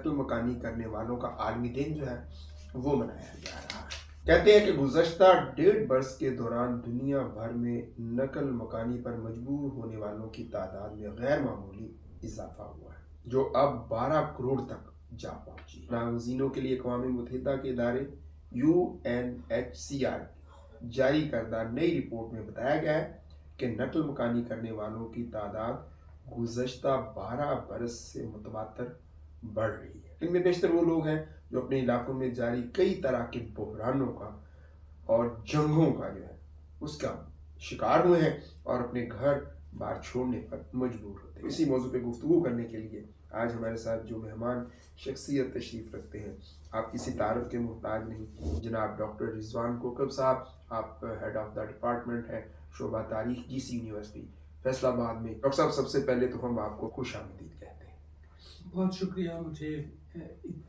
نقل مکانی کرنے والوں کا عالمی دن جو ہے وہ منایا جا رہا ہے۔ کہتے ہیں کہ گزشتہ 1.5 برس کے دوران دنیا بھر میں نقل مکانی پر مجبور ہونے والوں کی تعداد میں غیر معمولی اضافہ ہوا ہے، جو اب 12 کروڑ تک جا پہنچی۔ ناگزینوں کے لیے اقوام متحدہ کے ادارے UNHCR جاری کردہ نئی رپورٹ میں بتایا گیا ہے کہ نقل مکانی کرنے والوں کی تعداد گزشتہ 12 برس سے متواتر بڑھ رہی ہے۔ ان میں بیشتر وہ لوگ ہیں جو اپنے علاقوں میں جاری کئی طرح کے بحرانوں کا اور جنگوں کا جو ہے اس کا شکار ہوئے ہیں اور اپنے گھر بار چھوڑنے پر مجبور ہوتے ہیں۔ اسی موضوع پہ گفتگو کرنے کے لیے آج ہمارے ساتھ جو مہمان شخصیت تشریف رکھتے ہیں، آپ کسی تعارف کے محتاج نہیں، جناب ڈاکٹر رضوان کوکب صاحب، آپ ہیڈ آف دا ڈپارٹمنٹ ہیں شعبہ تاریخ GC یونیورسٹی فیصل آباد میں۔ ڈاکٹر صاحب، سب سے پہلے تو ہم آپ کو خوش آمدید کہتے ہیں۔ بہت شکریہ، مجھے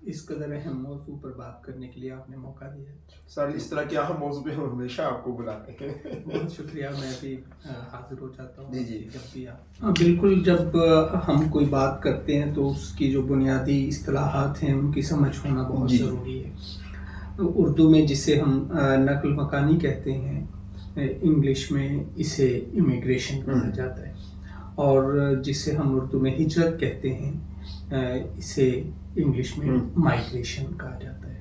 اس قدر اہم موضوع پر بات کرنے کے لیے آپ نے موقع دیا۔ سر، اس طرح کے اہم موضوع پہ ہم ہمیشہ آپ کو بلاتے ہیں۔ بہت شکریہ، میں بھی حاضر ہو جاتا ہوں جی جب بھی آپ۔ بالکل، جب ہم کوئی بات کرتے ہیں تو اس کی جو بنیادی اصطلاحات ہیں ان کی سمجھ ہونا بہت ضروری ہے۔ اردو میں جسے ہم نقل مکانی کہتے ہیں، انگلش میں اسے امیگریشن کہا جاتا ہے، اور جسے ہم اردو میں ہجرت کہتے ہیں اسے انگلش میں مائگریشن کہا جاتا ہے۔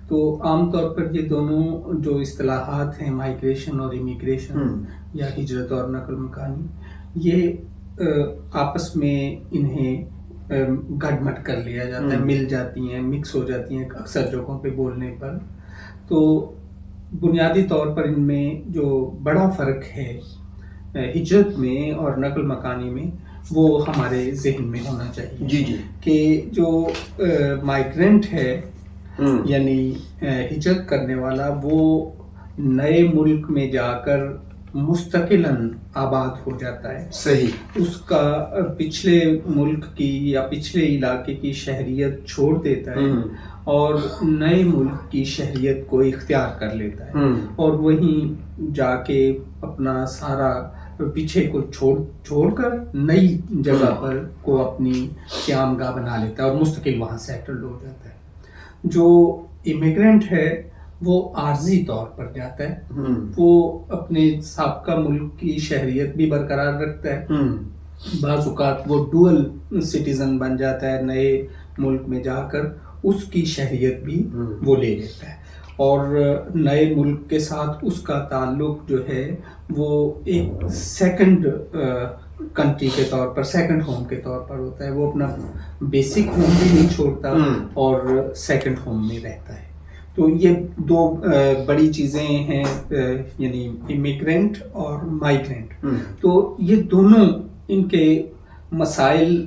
تو عام طور پر یہ دونوں جو اصطلاحات ہیں، مائگریشن اور امیگریشن یا ہجرت اور نقل مکانی، یہ آپس میں انہیں گڈ مٹ کر لیا جاتا ہے، مل جاتی ہیں، مکس ہو جاتی ہیں اکثر جگہوں پہ بولنے پر۔ تو بنیادی طور پر ان میں جو بڑا فرق ہے ہجرت میں اور نقل مکانی میں، وہ ہمارے ذہن میں ہونا چاہیے کہ جو مائیگرنٹ ہے یعنی ہجرت کرنے والا، وہ نئے ملک میں جا کر مستقلاً آباد ہو جاتا ہے۔ صحیح۔ اس کا پچھلے ملک کی یا پچھلے علاقے کی شہریت چھوڑ دیتا ہے اور نئے ملک کی شہریت کو اختیار کر لیتا ہے، اور وہیں جا کے اپنا سارا پیچھے کو چھوڑ کر نئی جگہ پر کو اپنی قیام گاہ بنا لیتا ہے اور مستقل وہاں سیٹلڈ ہو جاتا ہے۔ جو امیگرینٹ ہے وہ عارضی طور پر جاتا ہے، وہ اپنے سابقہ ملک کی شہریت بھی برقرار رکھتا ہے، بعض اوقات وہ ڈوئل سٹیزن بن جاتا ہے، نئے ملک میں جا کر اس کی شہریت بھی وہ لے لیتا ہے، اور نئے ملک کے ساتھ اس کا تعلق جو ہے وہ ایک سیکنڈ کنٹری کے طور پر، سیکنڈ ہوم کے طور پر ہوتا ہے۔ وہ اپنا بیسک ہوم بھی نہیں چھوڑتا اور سیکنڈ ہوم میں رہتا ہے۔ تو یہ دو بڑی چیزیں ہیں، یعنی امیگرینٹ اور مائیگرینٹ۔ تو یہ دونوں، ان کے مسائل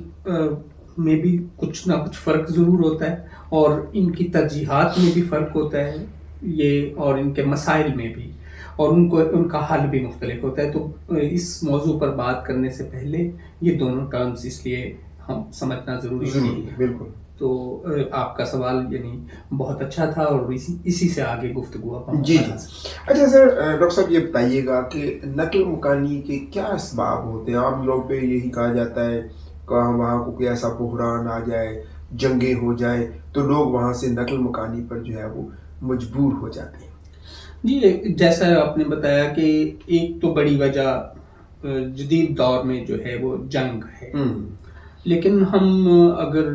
میں بھی کچھ نہ کچھ فرق ضرور ہوتا ہے، اور ان کی ترجیحات میں بھی فرق ہوتا ہے یہ، اور ان کے مسائل میں بھی، اور ان کا حل بھی مختلف ہوتا ہے۔ تو اس موضوع پر بات کرنے سے پہلے یہ دونوں ٹرمز اس لیے ہم سمجھنا ضروری ہے۔ بالکل۔ تو آپ کا سوال یعنی بہت اچھا تھا، اور اسی سے آگے گفتگو جی۔ اچھا سر، ڈاکٹر صاحب یہ بتائیے گا کہ نقل مکانی کے کیا اسباب ہوتے ہیں؟ عام لوگ پہ یہی کہا جاتا ہے کہ وہاں کو کوئی ایسا بحران آ جائے، جنگیں ہو جائیں، تو لوگ وہاں سے نقل مکانی پر جو ہے وہ مجبور ہو جاتے ہیں۔ جی، جیسا آپ نے بتایا کہ ایک تو بڑی وجہ جدید دور میں جو ہے وہ جنگ ہے، لیکن ہم اگر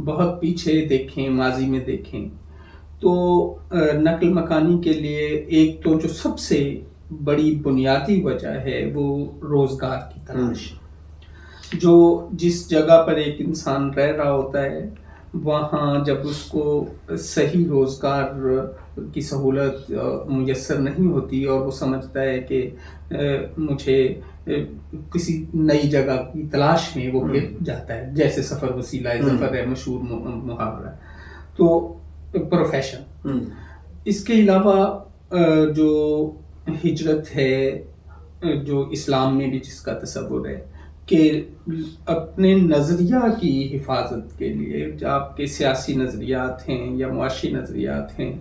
بہت پیچھے دیکھیں، ماضی میں دیکھیں، تو نقل مکانی کے لیے ایک تو جو سب سے بڑی بنیادی وجہ ہے وہ روزگار کی تلاش۔ جو جس جگہ پر ایک انسان رہ رہا ہوتا ہے، وہاں جب اس کو صحیح روزگار کی سہولت میسر نہیں ہوتی، اور وہ سمجھتا ہے کہ مجھے کسی نئی جگہ کی تلاش میں وہ پھر جاتا ہے، جیسے سفر وسیلہ ظفر ہے، مشہور محاورہ۔ تو پروفیشن، اس کے علاوہ جو ہجرت ہے، جو اسلام میں بھی جس کا تصور ہے کہ اپنے نظریہ کی حفاظت کے لیے، جو آپ کے سیاسی نظریات ہیں یا معاشی نظریات ہیں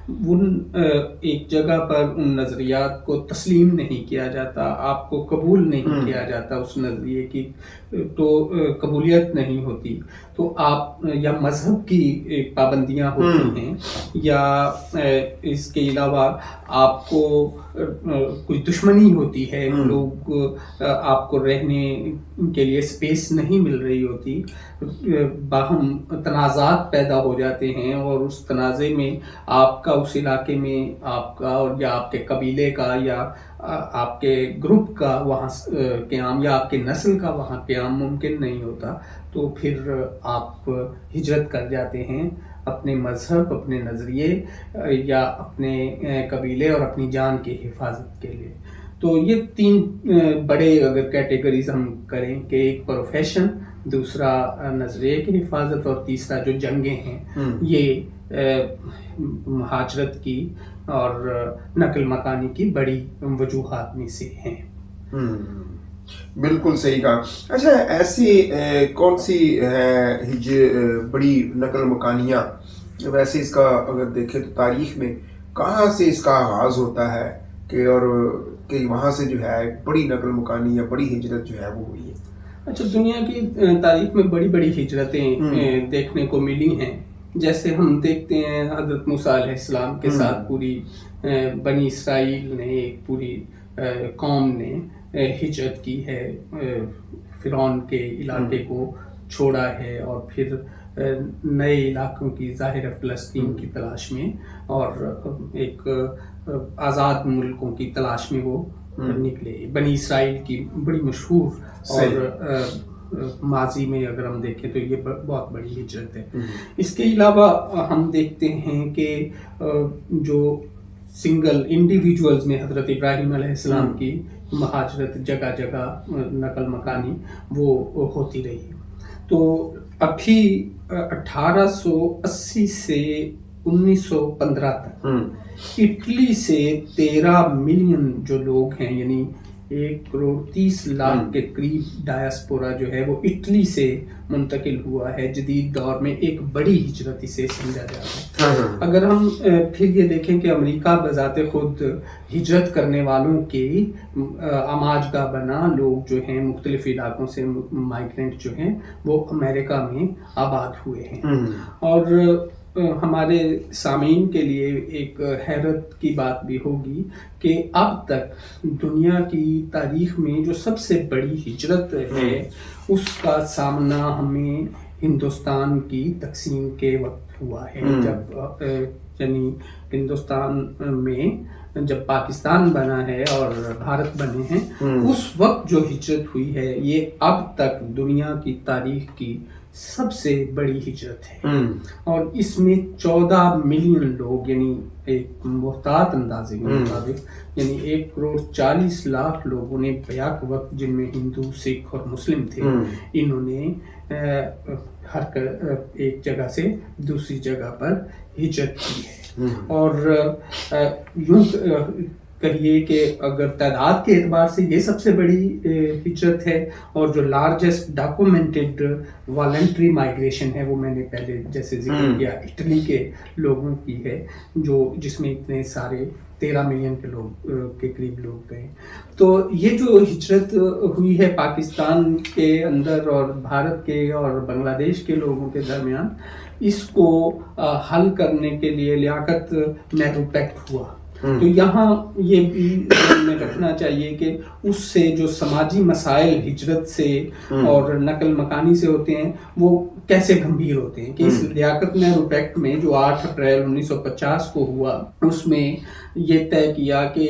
ایک جگہ پر ان نظریات کو تسلیم نہیں کیا جاتا، آپ کو قبول نہیں کیا جاتا اس نظریے کی، تو قبولیت نہیں ہوتی، تو آپ یا مذہب کی پابندیاں ہوتی ہیں، یا اس کے علاوہ آپ کو کوئی دشمنی ہوتی ہے، لوگ آپ کو رہنے کے لیے اسپیس نہیں مل رہی ہوتی، باہم تنازعات پیدا ہو جاتے ہیں، اور اس تنازع میں آپ کا اس علاقے میں آپ کا اور یا آپ کے قبیلے کا یا آپ کے گروپ کا وہاں قیام یا آپ کے نسل کا وہاں قیام ممکن نہیں ہوتا، تو پھر آپ ہجرت کر جاتے ہیں اپنے مذہب، اپنے نظریے یا اپنے قبیلے اور اپنی جان کی حفاظت کے لیے۔ تو یہ تین بڑے اگر کیٹیگریز ہم کریں کہ ایک پروفیشن، دوسرا نظریے کی حفاظت، اور تیسرا جو جنگیں ہیں، یہ مہاجرت کی اور نقل مکانی کی بڑی وجوہات میں سے ہیں۔ بالکل صحیح کہا۔ اچھا، ایسی کون سی ہے بڑی نقل مکانیاں، ویسے اس کا اگر دیکھیں تو تاریخ میں کہاں سے اس کا آغاز ہوتا ہے کہ اور کہ وہاں سے جو ہے بڑی نقل مکانی یا بڑی ہجرت جو ہے وہ ہوئی ہے؟ اچھا، دنیا کی تاریخ میں بڑی بڑی ہجرتیں دیکھنے کو ملی ہیں، جیسے ہم دیکھتے ہیں حضرت موسیٰ علیہ السلام کے ساتھ پوری بنی اسرائیل نے، ایک پوری قوم نے ہجرت کی ہے، فرعون کے علاقے کو چھوڑا ہے اور پھر نئے علاقوں کی، ظاہر فلسطین کی تلاش میں اور ایک آزاد ملکوں کی تلاش میں وہ نکلے۔ بنی اسرائیل کی بڑی مشہور اور ماضی میں اگر ہم دیکھیں تو یہ بہت بڑی ہجرت ہے۔ اس کے علاوہ ہم دیکھتے ہیں کہ جو سنگل انڈیویجولز میں حضرت ابراہیم علیہ السلام کی مہاجرت، جگہ جگہ نقل مکانی، وہ ہوتی رہی۔ تو ابھی 1880 سے 1915 تک اٹلی سے 13 ملین جو لوگ ہیں، یعنی 1,30,00,000 کے قریب ڈائسپورا جو ہے وہ اٹلی سے منتقل ہوا ہے۔ جدید دور میں ایک بڑی ہجرت اسے سمجھا جاتا ہے۔ اگر ہم پھر یہ دیکھیں کہ امریکہ بذات خود ہجرت کرنے والوں کے آماج گاہ بنا، لوگ جو ہیں مختلف علاقوں سے مائیگرنٹ جو ہیں وہ امریکہ میں آباد ہوئے ہیں، اور ہمارے سامعین کے لیے ایک حیرت کی بات بھی ہوگی کہ اب تک دنیا کی تاریخ میں جو سب سے بڑی ہجرت ہے اس کا سامنا ہمیں ہندوستان کی تقسیم کے وقت ہوا ہے، جب یعنی ہندوستان میں جب پاکستان بنا ہے اور بھارت بنے ہیں، اس وقت جو ہجرت ہوئی ہے یہ اب تک دنیا کی تاریخ کی سب سے بڑی ہجرت ہے، اور اس میں 14 ملین لوگ، یعنی ایک محتاط اندازے کے مطابق یعنی 1,40,00,000 لوگوں نے بیک وقت، جن میں ہندو، سکھ اور مسلم تھے، انہوں نے ہر ایک جگہ سے دوسری جگہ پر ہجرت کی ہے۔ اور یوں کہیے کہ اگر تعداد کے اعتبار سے یہ سب سے بڑی ہجرت ہے، اور جو لارجسٹ ڈاکومنٹڈ والنٹری مائیگریشن ہے وہ میں نے پہلے جیسے ذکر کیا اٹلی کے لوگوں کی ہے، جس میں اتنے سارے 13 ملین کے لوگ کے قریب لوگ گئے۔ تو یہ جو ہجرت ہوئی ہے پاکستان کے اندر اور بھارت کے اور بنگلہ دیش کے لوگوں کے درمیان، اس کو حل کرنے کے لیے لیاقت نہرو پیکٹ ہوا۔ تو یہاں یہ بھی ذہن میں رکھنا چاہیے کہ اس سے جو سماجی مسائل ہجرت سے اور نقل مکانی سے ہوتے ہیں وہ کیسے گمبھیر ہوتے ہیں، کہ اس لیاقت نہرو پیکٹ میں جو 8 اپریل 1950 کو ہوا، اس میں یہ طے کیا کہ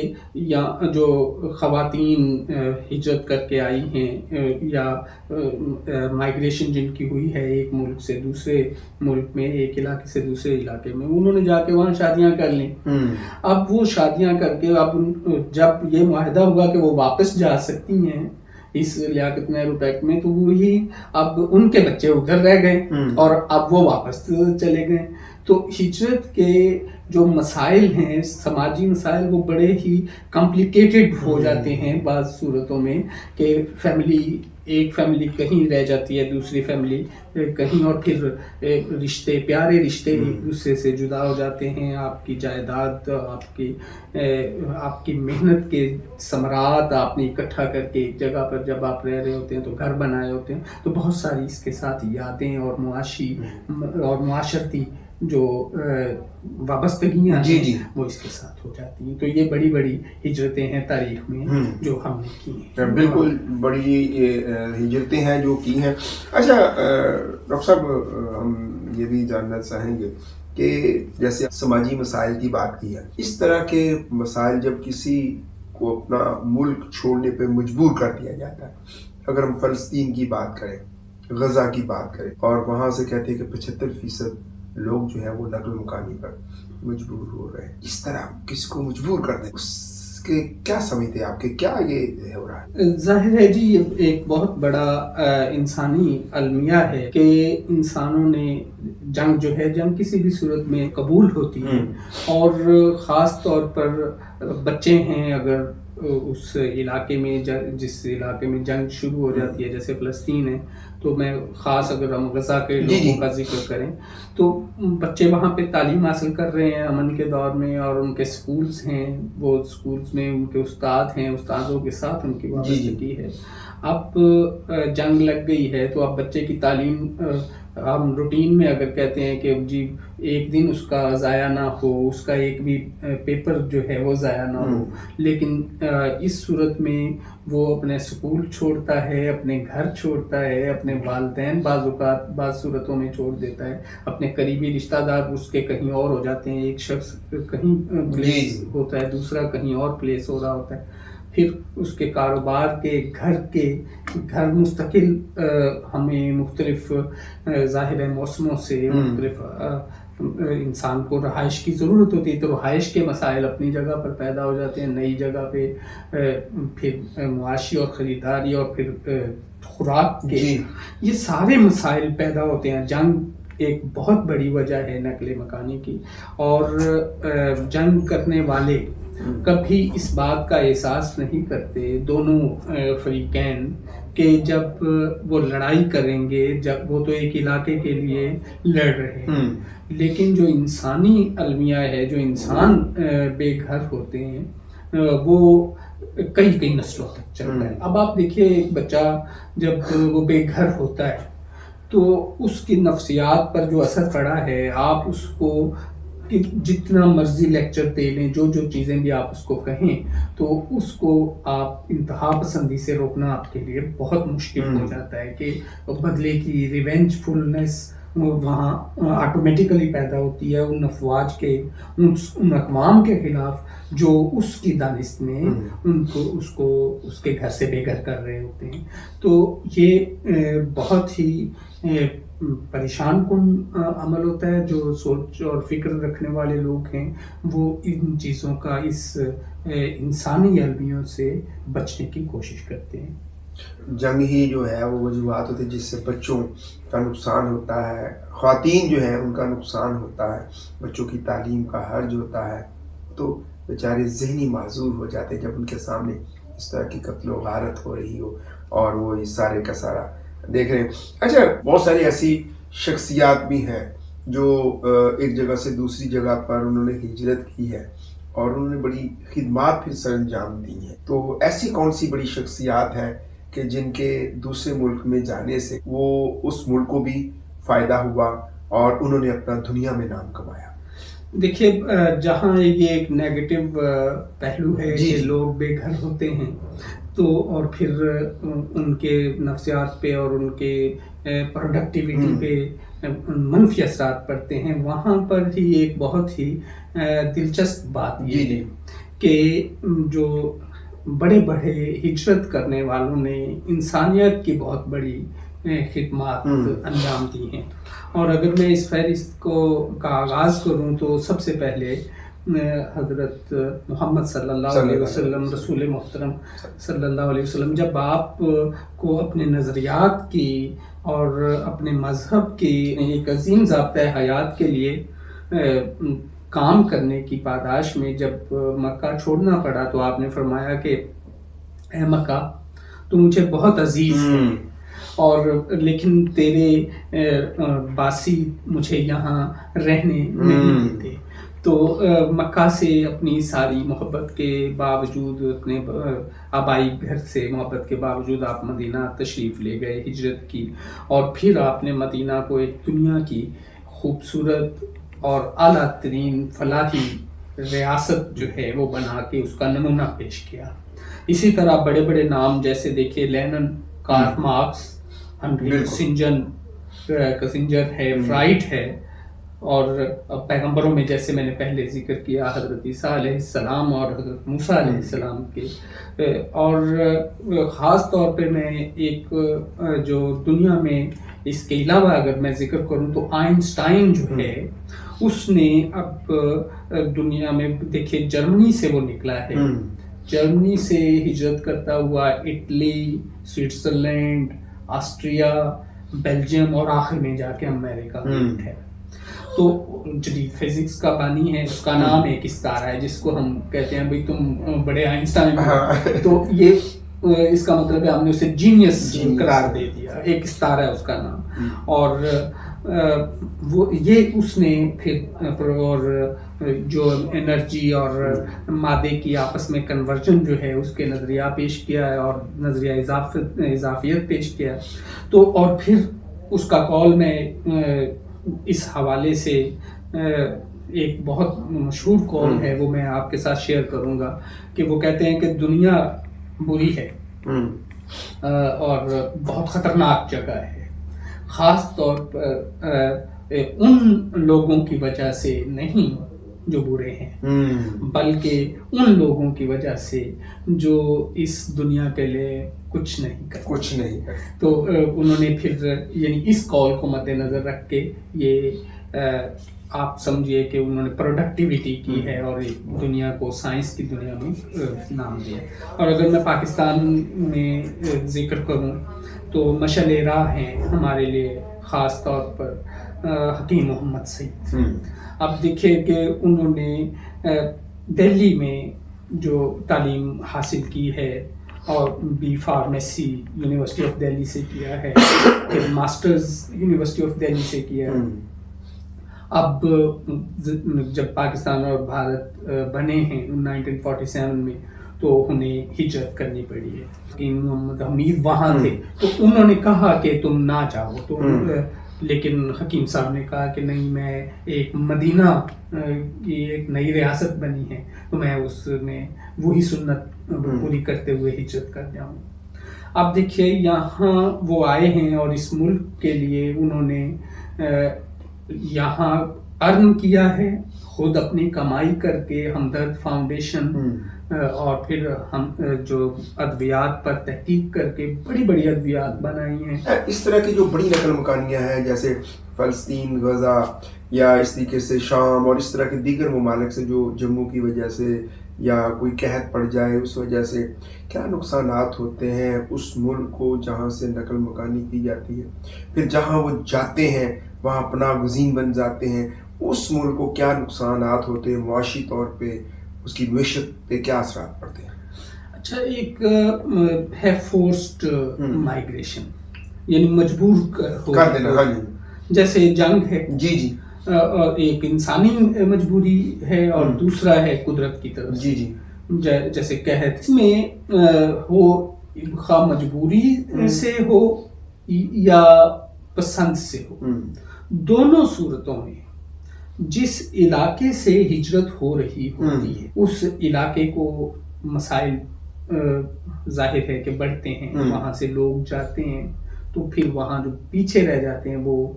جو خواتین ہجرت کر کے آئی ہیں یا مائیگریشن جن کی ہوئی ہے ایک ملک سے دوسرے ملک میں، ایک علاقے سے دوسرے علاقے میں، انہوں نے جا کے وہاں شادیاں کر لیں۔ اب وہ شادیاں کر کے اب جب یہ معاہدہ ہوا کہ وہ واپس جا سکتی ہیں اس لیاقت نہرو پیکٹ میں، تو وہی اب ان کے بچے ادھر رہ گئے اور اب وہ واپس چلے گئے۔ تو ہجرت کے جو مسائل ہیں، سماجی مسائل، وہ بڑے ہی کمپلیکیٹڈ ہو جاتے ہیں بعض صورتوں میں، کہ ایک فیملی کہیں رہ جاتی ہے، دوسری فیملی کہیں، اور پھر رشتے، پیارے رشتے ایک دوسرے سے جدا ہو جاتے ہیں. آپ کی جائیداد، آپ کی محنت کے ثمرات آپ نے اکٹھا کر کے ایک جگہ پر جب آپ رہ رہے ہوتے ہیں تو گھر بنائے ہوتے ہیں، تو بہت ساری اس کے ساتھ یادیں اور معاشی اور معاشرتی جو وابستگیاں ہیں وہ اس کے ساتھ ہو جاتی ہیں. تو یہ بڑی بڑی ہجرتیں ہیں تاریخ میں جو ہم نے کی ہیں. بالکل بڑی ہجرتیں ہیں جو کی ہیں. اچھا ڈاکٹر صاحب، ہم یہ بھی جاننا چاہیں گے کہ جیسے سماجی مسائل کی بات کی ہے، اس طرح کے مسائل جب کسی کو اپنا ملک چھوڑنے پہ مجبور کر دیا جاتا ہے، اگر ہم فلسطین کی بات کریں، غزہ کی بات کریں، اور وہاں سے کہتے ہیں کہ 75% لوگ جو ہے وہ نقل مکانی پر مجبور ہو رہے ہیں، اس طرح کسی کو مجبور کر دیں، اس کے کیا سمجھتے ہیں آپ کے، کیا یہ ہو رہا ہے؟ ظاہر ہے جی، یہ ایک بہت بڑا انسانی المیہ ہے کہ انسانوں نے جنگ جو ہے، جنگ کسی بھی صورت میں قبول ہوتی ہے، اور خاص طور پر بچے ہیں اگر اس علاقے میں، جس علاقے میں جنگ شروع ہو جاتی ہے، جیسے فلسطین ہے، تو میں خاص اگر ہم غزہ کے لوگوں کا ذکر کریں تو بچے وہاں پہ تعلیم حاصل کر رہے ہیں امن کے دور میں، اور ان کے سکولز ہیں، وہ سکولز میں ان کے استاد ہیں، استادوں کے ساتھ ان کی وابستگی ہے. اب جنگ لگ گئی ہے تو اب بچے کی تعلیم، ہم روٹین میں اگر کہتے ہیں کہ جی ایک دن اس کا ضائع نہ ہو، اس کا ایک بھی پیپر جو ہے وہ ضائع نہ ہو، لیکن اس صورت میں وہ اپنے سکول چھوڑتا ہے، اپنے گھر چھوڑتا ہے، اپنے والدین بعض اوقات بعض صورتوں میں چھوڑ دیتا ہے، اپنے قریبی رشتہ دار اس کے کہیں اور ہو جاتے ہیں، ایک شخص کہیں پلیس ہوتا ہے، دوسرا کہیں اور پلیس ہو رہا ہوتا ہے، پھر اس کے کاروبار کے گھر مستقل ہمیں مختلف ظاہر موسموں سے مختلف انسان کو رہائش کی ضرورت ہوتی ہے، تو رہائش کے مسائل اپنی جگہ پر پیدا ہو جاتے ہیں، نئی جگہ پہ پھر معاشی اور خریداری اور پھر خوراک کے یہ سارے مسائل پیدا ہوتے ہیں. جنگ ایک بہت بڑی وجہ ہے نقل مکانی کی، اور جنگ کرنے والے کبھی اس بات کا احساس نہیں کرتے، دونوں فریقین، کہ جب وہ لڑائی کریں گے، جب وہ تو ایک علاقے کے لیے لڑ رہے ہیں، لیکن جو انسانی المیہ ہے، جو انسان بے گھر ہوتے ہیں، وہ کئی نسلوں تک چلتا ہے. اب آپ دیکھیے، ایک بچہ جب وہ بے گھر ہوتا ہے تو اس کی نفسیات پر جو اثر پڑا ہے، آپ اس کو جتنا مرضی لیکچر دے لیں، جو چیزیں بھی آپ اس کو کہیں، تو اس کو آپ انتہا پسندی سے روکنا آپ کے لیے بہت مشکل ہو جاتا ہے، کہ بدلے کی ریونج فلنس وہاں آٹومیٹیکلی پیدا ہوتی ہے ان افواج کے، ان اقوام کے خلاف جو اس کی دانست میں اس کے گھر سے بے گھر کر رہے ہوتے ہیں. تو یہ بہت ہی پریشان کن عمل ہوتا ہے. جو سوچ اور فکر رکھنے والے لوگ ہیں وہ ان چیزوں کا، اس انسانی المیوں سے بچنے کی کوشش کرتے ہیں. جنگ ہی جو ہے وہ وجوہات ہوتی ہے جس سے بچوں کا نقصان ہوتا ہے، خواتین جو ہیں ان کا نقصان ہوتا ہے، بچوں کی تعلیم کا حرج ہوتا ہے، تو بیچارے ذہنی معذور ہو جاتے ہیں جب ان کے سامنے اس طرح کی قتل و غارت ہو رہی ہو اور وہ اس سارے کا سارا دیکھ رہے ہیں. اچھا، بہت ساری ایسی شخصیات بھی ہیں جو ایک جگہ سے دوسری جگہ پر انہوں نے ہجرت کی ہے اور انہوں نے بڑی خدمات پھر سر انجام دی ہیں. تو ایسی کون سی بڑی شخصیات ہیں کہ جن کے دوسرے ملک میں جانے سے وہ اس ملک کو بھی فائدہ ہوا اور انہوں نے اپنا دنیا میں نام کمایا؟ دیکھیے، جہاں یہ ایک نیگیٹو پہلو ہے کہ لوگ بے گھر ہوتے ہیں تو، اور پھر ان کے نفسیات پہ اور ان کے پروڈکٹیوٹی پہ منفی اثرات پڑتے ہیں، وہاں پر ہی ایک بہت ہی دلچسپ بات یہ ہے کہ جو بڑے بڑے ہجرت کرنے والوں نے انسانیت کی بہت بڑی خدمات انجام دی ہیں. اور اگر میں اس فہرست کا آغاز کروں تو سب سے پہلے حضرت محمد صلی اللہ علیہ وسلم، رسول محترم صلی اللہ علیہ وسلم، جب آپ کو اپنے نظریات کی اور اپنے مذہب کی ایک عظیم ضابطۂ حیات کے لیے کام کرنے کی پاداش میں جب مکہ چھوڑنا پڑا تو آپ نے فرمایا کہ اے مکہ تو مجھے بہت عزیز ہے اور لیکن تیرے باسی مجھے یہاں رہنے نہیں دیتے. تو مکہ سے اپنی ساری محبت کے باوجود، اپنے آبائی گھر سے محبت کے باوجود آپ مدینہ تشریف لے گئے، ہجرت کی، اور پھر آپ نے مدینہ کو ایک دنیا کی خوبصورت اور اعلیٰ ترین فلاحی ریاست جو ہے وہ بنا کے اس کا نمونہ پیش کیا. اسی طرح بڑے بڑے نام جیسے دیکھیے Lenin, Karl Marx, Henry Kissinger ہے، فرائٹ ہے، اور پیغمبروں میں جیسے میں نے پہلے ذکر کیا حضرت عیسیٰ علیہ السلام اور حضرت موسیٰ علیہ السلام کے، اور خاص طور پہ میں ایک جو دنیا میں اس کے علاوہ اگر میں ذکر کروں تو آئنسٹائن جو ہے اس نے اب دنیا میں دیکھیے جرمنی سے وہ نکلا ہے، جرمنی سے ہجرت کرتا ہوا اٹلی، سوئٹزرلینڈ، آسٹریا، بیلجیم اور آخر میں جا کے امریکہ ہے. تو جدید فزکس کا بانی ہے، اس کا نام ایک ستارہ ہے جس کو ہم کہتے ہیں بھئی تم بڑے آئنسٹائن ہو، تو یہ اس کا مطلب ہے ہم نے اسے جینیس قرار دے دیا، ایک ستارہ ہے اس کا نام. اور وہ یہ اس نے پھر اور جو انرجی اور مادے کی آپس میں کنورژن جو ہے اس کے نظریہ پیش کیا ہے اور نظریہ اضافیت پیش کیا. تو اور پھر اس کا قول میں اس حوالے سے ایک بہت مشہور قول ہے، وہ میں آپ کے ساتھ شیئر کروں گا، کہ وہ کہتے ہیں کہ دنیا بری ہے اور بہت خطرناک جگہ ہے، خاص طور پر ان لوگوں کی وجہ سے نہیں جو برے ہیں، بلکہ ان لوگوں کی وجہ سے جو اس دنیا کے لیے کچھ نہیں کرتے. تو انہوں نے پھر یعنی اس قول کو مد نظر رکھ کے یہ آپ سمجھیے کہ انہوں نے پروڈکٹیوٹی کی ہے اور دنیا کو سائنس کی دنیا میں نام دیا. اور اگر میں پاکستان میں ذکر کروں تو مشعل راہ ہیں ہمارے لیے خاص طور پر حکیم محمد سعید. اب دیکھیں کہ انہوں نے دہلی میں جو تعلیم حاصل کی ہے اور B pharmacy university of Delhi سے کیا ہے، پھر ماسٹرز یونیورسٹی آف دہلی سے کیا ہے. اب جب پاکستان اور بھارت بنے ہیں 1947 میں تو انہیں ہجرت کرنی پڑی ہے. محمد حمید وہاں تھے تو انہوں نے کہا کہ تم نہ جاؤ، تو لیکن حکیم صاحب نے کہا کہ نہیں، میں ایک مدینہ کی ایک نئی ریاست بنی ہے تو میں اس میں وہی سنت پوری کرتے ہوئے ہجرت کر جاؤں. اب دیکھیے یہاں وہ آئے ہیں اور اس ملک کے لیے انہوں نے یہاں ارن کیا ہے، خود اپنی کمائی کر کے ہمدرد فاؤنڈیشن اور پھر ہم جو ادویات پر تحقیق کر کے بڑی بڑی ادویات بنائی ہیں. اس طرح کی جو بڑی نقل مکانیاں ہیں جیسے فلسطین، غزہ یا اس طریقے سے شام اور اس طرح کے دیگر ممالک سے جو جنگوں کی وجہ سے یا کوئی قحط پڑ جائے اس وجہ سے کیا نقصانات ہوتے ہیں اس ملک کو جہاں سے نقل مکانی کی جاتی ہے، پھر جہاں وہ جاتے ہیں وہاں پناہ گزین بن جاتے ہیں، اس ملک کو کیا نقصانات ہوتے ہیں معاشی طور پہ، اس کی معیشت پہ کیا اثرات پڑتے ہیں؟ اچھا، ایک ہے فورسڈ مائگریشن، یعنی مجبور کر دینا، جیسے جنگ ہے اور ایک انسانی مجبوری ہے اور دوسرا ہے قدرت کی طرف سے، جیسے قحط. اس میں ہو خواہ مجبوری سے ہو یا پسند سے ہو، دونوں صورتوں میں جس علاقے سے ہجرت ہو رہی ہوتی ہے اس علاقے کو مسائل ظاہر ہے کہ بڑھتے ہیں، وہاں سے لوگ جاتے ہیں تو پھر وہاں جو پیچھے رہ جاتے ہیں وہ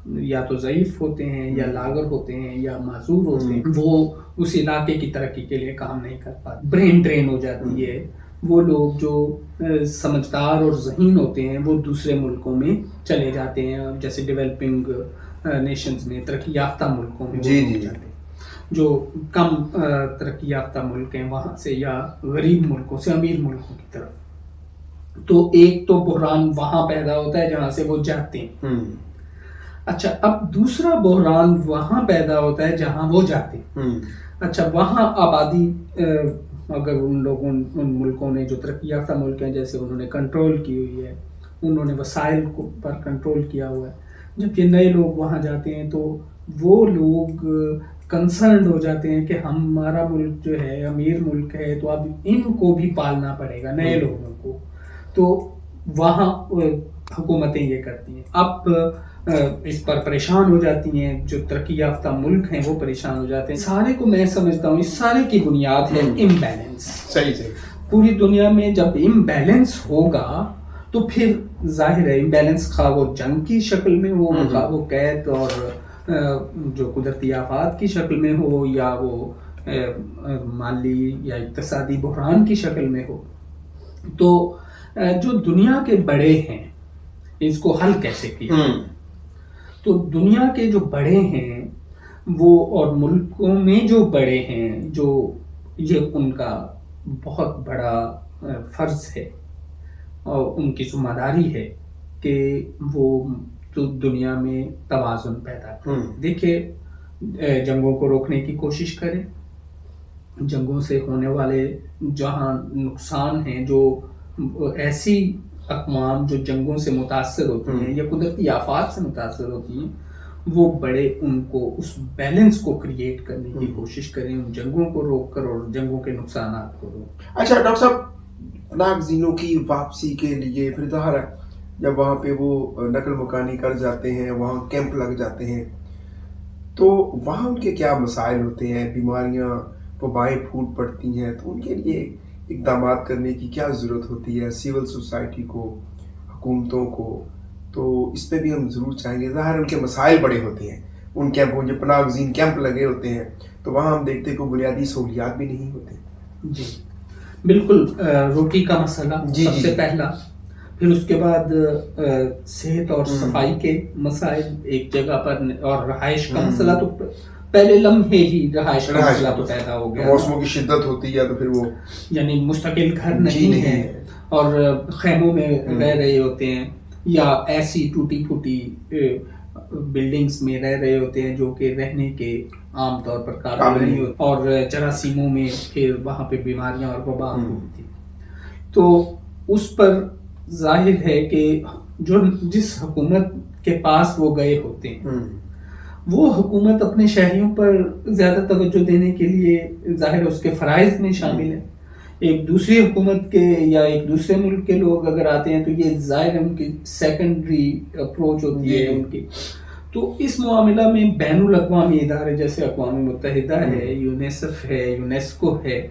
یا تو ضعیف ہوتے ہیں یا لاغر ہوتے ہیں یا معذور ہوتے ہیں، وہ اس علاقے کی ترقی کے لیے کام نہیں کر پاتے، برین ڈرین ہو جاتی ہے. وہ لوگ جو سمجھدار اور ذہین ہوتے ہیں وہ دوسرے ملکوں میں چلے جاتے ہیں، جیسے ڈیولپنگ نیشنز میں، ترقی یافتہ ملکوں میں جاتے ہیں. جو کم ترقی یافتہ ملک ہیں وہاں سے یا غریب ملکوں سے امیر ملکوں کی طرف. تو ایک تو بحران وہاں پیدا ہوتا ہے جہاں سے وہ جاتے ہیں. اچھا، اب دوسرا بحران وہاں پیدا ہوتا ہے جہاں وہ جاتے ہیں. اچھا، وہاں آبادی اگر ان ملکوں نے جو ترقی یافتہ ملک ہیں جیسے انہوں نے کنٹرول کی ہوئی ہے، انہوں نے وسائل پر کنٹرول کیا ہوا ہے، جبکہ نئے لوگ وہاں جاتے ہیں تو وہ لوگ کنسرنڈ ہو جاتے ہیں کہ ہمارا ملک جو ہے امیر ملک ہے تو اب ان کو بھی پالنا پڑے گا، نئے لوگوں کو. تو وہاں حکومتیں یہ کرتی ہیں، اب اس پر پریشان ہو جاتی ہیں، جو ترقی یافتہ ملک ہیں وہ پریشان ہو جاتے ہیں. سارے کو میں سمجھتا ہوں اس سارے کی بنیاد ہے امبیلنس. صحیح. پوری دنیا میں جب امبیلنس ہوگا تو پھر ظاہر ہے امبیلنس خواہ وہ جنگ کی شکل میں ہو، خواہ وہ قید اور جو قدرتی آفات کی شکل میں ہو، یا وہ مالی یا اقتصادی بحران کی شکل میں ہو. تو جو دنیا کے بڑے ہیں اس کو حل کیسے کیا؟ تو دنیا کے جو بڑے ہیں وہ اور ملکوں میں جو بڑے ہیں، جو یہ ان کا بہت بڑا فرض ہے اور ان کی ذمہ داری ہے کہ وہ تو دنیا میں توازن پیدا کریں. دیکھیں، جنگوں کو روکنے کی کوشش کریں. جنگوں سے ہونے والے جہاں نقصان ہیں، جو ایسی اقوام جو جنگوں سے متاثر ہوتی ہیں یا قدرتی آفات سے متاثر ہوتی ہیں، وہ بڑے ان کو اس بیلنس کو کریٹ کرنے کی کوشش کریں، ان جنگوں کو روک کر اور جنگوں کے نقصانات کو روک. اچھا ڈاکٹر صاحب، ناگزینوں کی واپسی کے لیے پھر ظاہر ہے جب وہاں پہ وہ نقل مکانی کر جاتے ہیں، وہاں کیمپ لگ جاتے ہیں، تو وہاں ان کے کیا مسائل ہوتے ہیں؟ بیماریاں وبائیں پھوٹ پڑتی ہیں، تو ان کے لیے اقدامات کرنے کی کیا ضرورت ہوتی ہے سول سوسائٹی کو، حکومتوں کو؟ تو اس پہ بھی ہم ضرور چاہیں گے. ظاہر ان کے مسائل بڑے ہوتے ہیں ان کیمپوں، جو پناہ گزین کیمپ لگے ہوتے ہیں تو وہاں ہم دیکھتے ہیں کہ بنیادی سہولیات بھی نہیں ہوتے. جی بالکل. روٹی کا مسئلہ سب سے پہلا، پھر اس کے بعد صحت اور صفائی کے مسائل ایک جگہ پر، اور رہائش کا مسئلہ تو پہلے لمحے ہی رہائش کا مسئلہ تو پیدا ہو گیا. موسموں کی شدت ہوتی ہے تو پھر وہ یعنی مستقل گھر نہیں ہے اور خیموں میں رہ رہے ہوتے ہیں، یا ایسی ٹوٹی پھوٹی بلڈنگز میں رہ رہے ہوتے ہیں جو کہ رہنے کے عام طور پر قابل نہیں ہوتے، اور جراثیموں میں پھر وہاں پہ بیماریاں اور وبا ہوتی. تو اس پر ظاہر ہے کہ جس حکومت کے پاس وہ گئے ہوتے ہیں وہ حکومت اپنے شہریوں پر زیادہ توجہ دینے کے لیے ظاہر اس کے فرائض میں شامل ہے. ایک دوسری حکومت کے یا ایک دوسرے ملک کے لوگ اگر آتے ہیں تو یہ ظاہر ان کی سیکنڈری اپروچ ہوتی ہے ان کی. تو اس معاملہ میں بین الاقوامی ادارے جیسے اقوام متحدہ ہے، یونیسف ہے، یونیسکو ہے،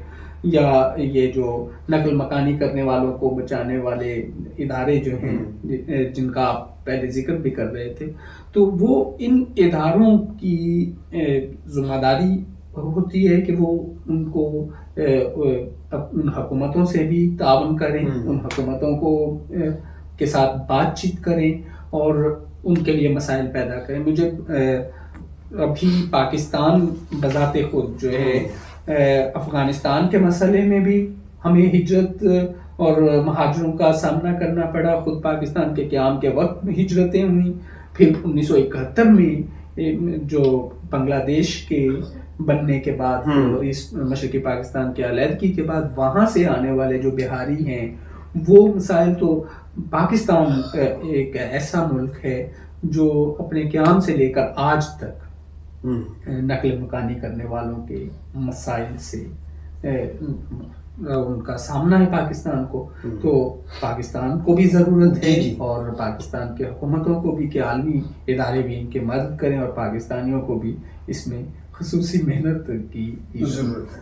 یا یہ جو نقل مکانی کرنے والوں کو بچانے والے ادارے جو ہیں جن کا آپ پہلے ذکر بھی کر رہے تھے، تو وہ ان اداروں کی ذمہ داری ہوتی ہے کہ وہ ان کو ان حکومتوں سے بھی تعاون کریں، ان حکومتوں کو کے ساتھ بات چیت کریں اور ان کے لیے مسائل پیدا کریں. مجھے ابھی پاکستان بذات خود جو ہے افغانستان کے مسئلے میں بھی ہمیں ہجرت اور مہاجروں کا سامنا کرنا پڑا. خود پاکستان کے قیام کے وقت ہجرتیں ہوئیں، پھر 1971 میں جو بنگلہ دیش کے بننے کے بعد، اس مشرقی پاکستان کے علیحدگی کے بعد وہاں سے آنے والے جو بہاری ہیں وہ مسائل. تو پاکستان ایک ایسا ملک ہے جو اپنے قیام سے لے کر آج تک نقل مکانی کرنے والوں کے مسائل سے ان کا سامنا ہے پاکستان کو. تو پاکستان کو بھی ضرورت ہے اور پاکستان کے حکومتوں کو بھی کہ عالمی ادارے بھی ان کی مدد کریں، اور پاکستانیوں کو بھی اس میں خصوصی محنت کی ضرورت ہے.